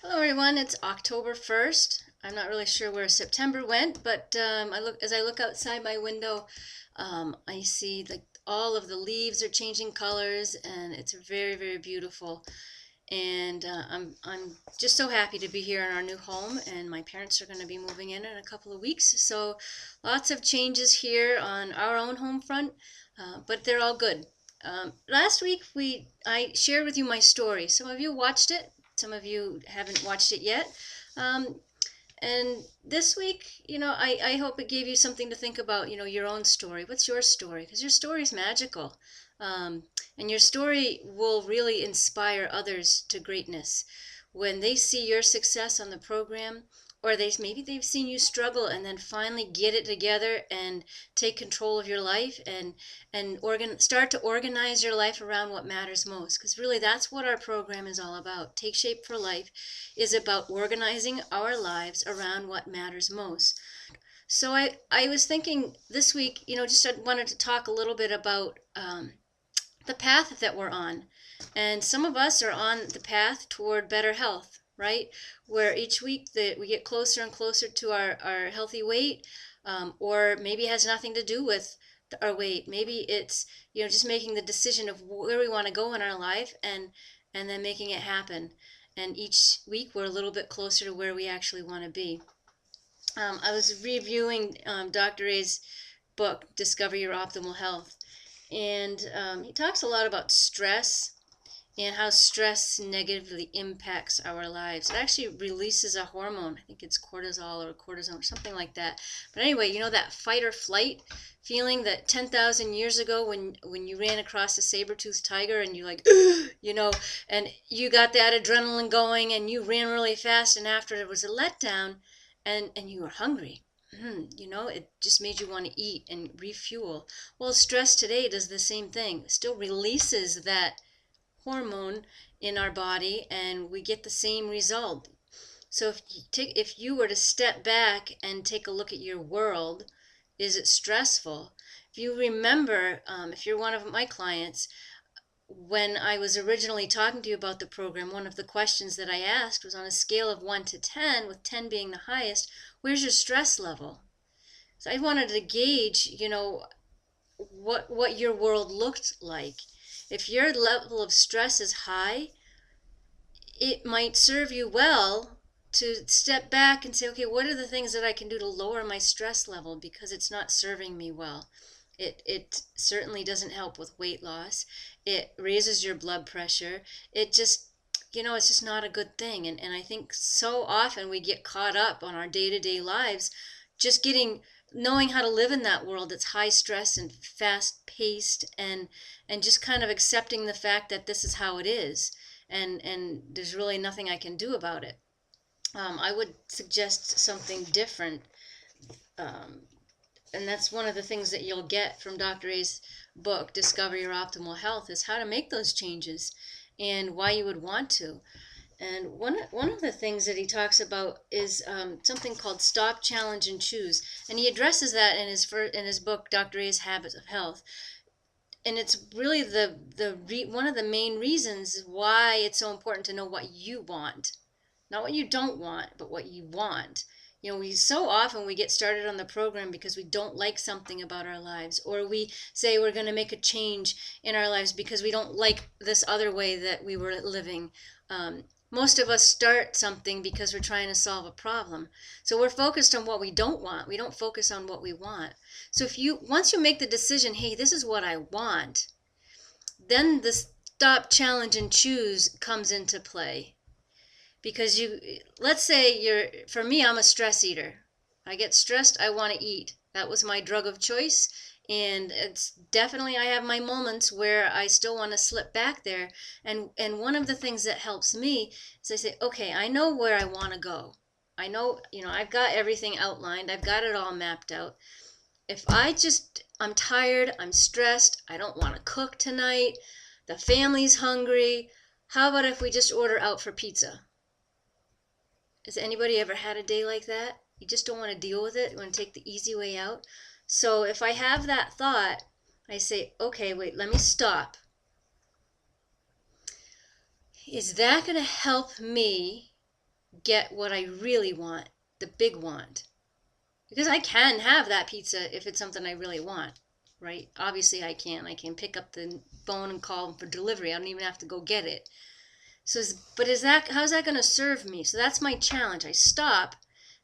Hello everyone, it's October 1st. I'm not really sure where September went, but as I look outside my window, I see all of the leaves are changing colors and it's very, very beautiful. And I'm just so happy to be here in our new home, and my parents are going to be moving in a couple of weeks. So lots of changes here on our own home front, but they're all good. Last week I shared with you my story. Some of you watched it, some of you haven't watched it yet. Um, and this week, I hope it gave you something to think about, your own story. What's your story? Because your story is magical. Um, and your story will really inspire others to greatness. When they see your success on the program, or maybe they've seen you struggle and then finally get it together and take control of your life and start to organize your life around what matters most. Because really, that's what our program is all about. Take Shape for Life is about organizing our lives around what matters most. So I was thinking this week, just I wanted to talk a little bit about the path that we're on. And some of us are on the path toward better health, right? Where each week that we get closer and closer to our healthy weight, or maybe it has nothing to do with our weight. Maybe it's, just making the decision of where we want to go in our life and then making it happen. And each week we're a little bit closer to where we actually want to be. I was reviewing Dr. A's book, Discover Your Optimal Health, and he talks a lot about stress and how stress negatively impacts our lives. It actually releases a hormone. I think it's cortisol or cortisone or something like that. But anyway, that fight or flight feeling that 10,000 years ago when you ran across a saber-toothed tiger and you like, and you got that adrenaline going and you ran really fast, and after it was a letdown and you were hungry. It just made you want to eat and refuel. Well, stress today does the same thing. It still releases that hormone in our body and we get the same result. So if you were to step back and take a look at your world, is it stressful? If you remember, if you're one of my clients, when I was originally talking to you about the program, one of the questions that I asked was on a scale of 1 to 10, with 10 being the highest, where's your stress level? So I wanted to gauge, what your world looked like. If your level of stress is high, it might serve you well to step back and say, okay, what are the things that I can do to lower my stress level because it's not serving me well? It certainly doesn't help with weight loss. It raises your blood pressure. It just, it's just not a good thing. And I think so often we get caught up on our day-to-day lives just knowing how to live in that world that's high stress and fast paced, and just kind of accepting the fact that this is how it is, and there's really nothing I can do about it. I would suggest something different, um, and that's one of the things that you'll get from Dr. A's book, Discover Your Optimal Health, is how to make those changes and why you would want to. And one of the things that he talks about is something called Stop, Challenge, and Choose, and he addresses that in his book, Dr. A's Habits of Health. And it's really one of the main reasons why it's so important to know what you want, not what you don't want, but what you want. We so often we get started on the program because we don't like something about our lives, or we say we're going to make a change in our lives because we don't like this other way that we were living. Most of us start something because we're trying to solve a problem. So we're focused on what we don't want. We don't focus on what we want. So once you make the decision, hey, this is what I want, then the stop, challenge, and choose comes into play. Because let's say for me, I'm a stress eater. I get stressed, I want to eat. That was my drug of choice. And it's definitely, I have my moments where I still want to slip back there. And one of the things that helps me is I say, okay, I know where I want to go. I know, I've got everything outlined. I've got it all mapped out. If I'm tired, I'm stressed, I don't want to cook tonight, the family's hungry, how about if we just order out for pizza? Has anybody ever had a day like that? You just don't want to deal with it. You want to take the easy way out. So if I have that thought, I say, okay, wait, let me stop. Is that going to help me get what I really want, the big want. Because I can have that pizza if it's something I really want, right? Obviously, I can. I can pick up the phone and call them for delivery. I don't even have to go get it. So, but how's that going to serve me? So that's my challenge. I stop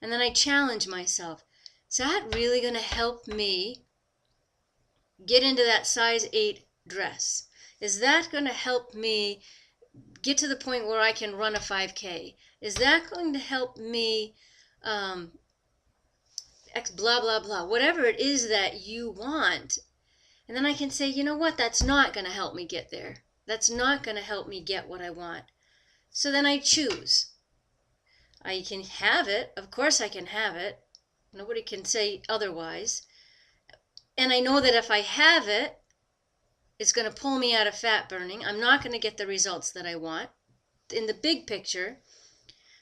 and then I challenge myself. Is that really going to help me get into that size 8 dress? Is that going to help me get to the point where I can run a 5K? Is that going to help me blah, blah, blah, whatever it is that you want? And then I can say, you know what, that's not going to help me get there. That's not going to help me get what I want. So then I choose. I can have it. Of course I can have it. Nobody can say otherwise. And I know that if I have it, it's going to pull me out of fat burning. I'm not going to get the results that I want in the big picture.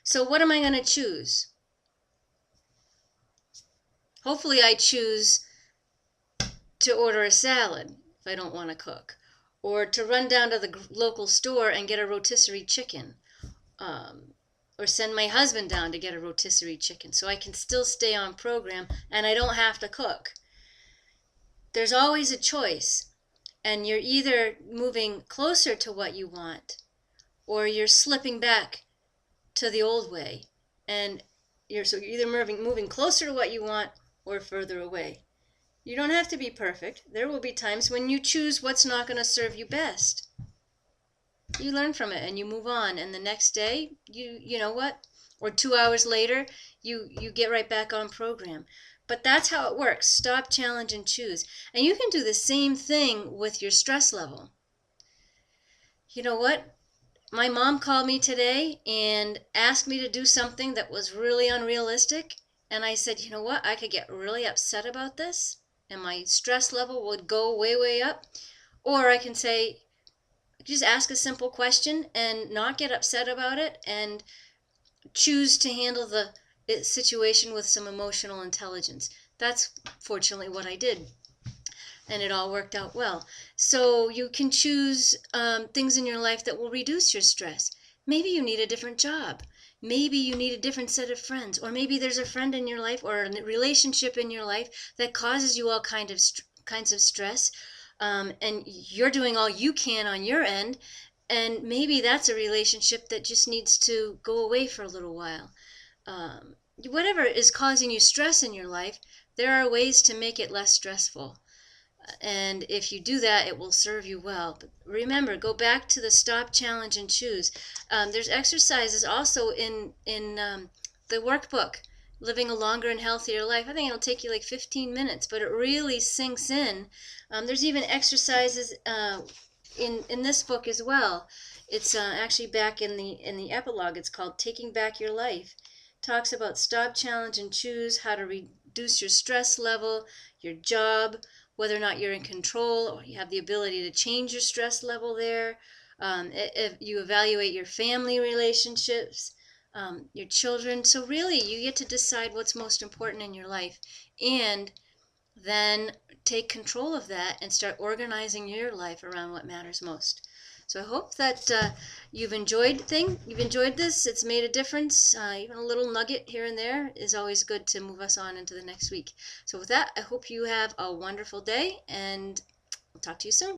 So what am I going to choose? Hopefully I choose to order a salad if I don't want to cook, or to run down to the local store and get a rotisserie chicken, or send my husband down to get a rotisserie chicken so I can still stay on program and I don't have to cook. There's always a choice, and you're either moving closer to what you want or you're slipping back to the old way, and you're either moving closer to what you want or further away. You don't have to be perfect. There will be times when you choose what's not going to serve you best. You learn from it and you move on, and the next day, you know what? Or 2 hours later, you get right back on program. But that's how it works. Stop, challenge, and choose. And you can do the same thing with your stress level. You know what? My mom called me today and asked me to do something that was really unrealistic. And I said, you know what? I could get really upset about this, and my stress level would go way, way up. Or I can say, just ask a simple question and not get upset about it, and choose to handle the situation with some emotional intelligence. That's fortunately what I did, and it all worked out well. So you can choose things in your life that will reduce your stress. Maybe you need a different job. Maybe you need a different set of friends, or maybe there's a friend in your life or a relationship in your life that causes you all kinds of stress, and you're doing all you can on your end, and maybe that's a relationship that just needs to go away for a little while. Whatever is causing you stress in your life, there are ways to make it less stressful. And if you do that, it will serve you well. But remember, go back to the stop, challenge, and choose. There's exercises also in the workbook, Living a Longer and Healthier Life. I think it'll take you like 15 minutes, but it really sinks in. There's even exercises in this book as well. It's actually back in the epilogue. It's called Taking Back Your Life. It talks about stop, challenge, and choose, how to reduce your stress level, your job, whether or not you're in control or you have the ability to change your stress level there. If you evaluate your family relationships, your children. So really, you get to decide what's most important in your life, and then take control of that and start organizing your life around what matters most. So I hope that you've enjoyed this. It's made a difference. Even a little nugget here and there is always good to move us on into the next week. So with that, I hope you have a wonderful day, and I'll talk to you soon.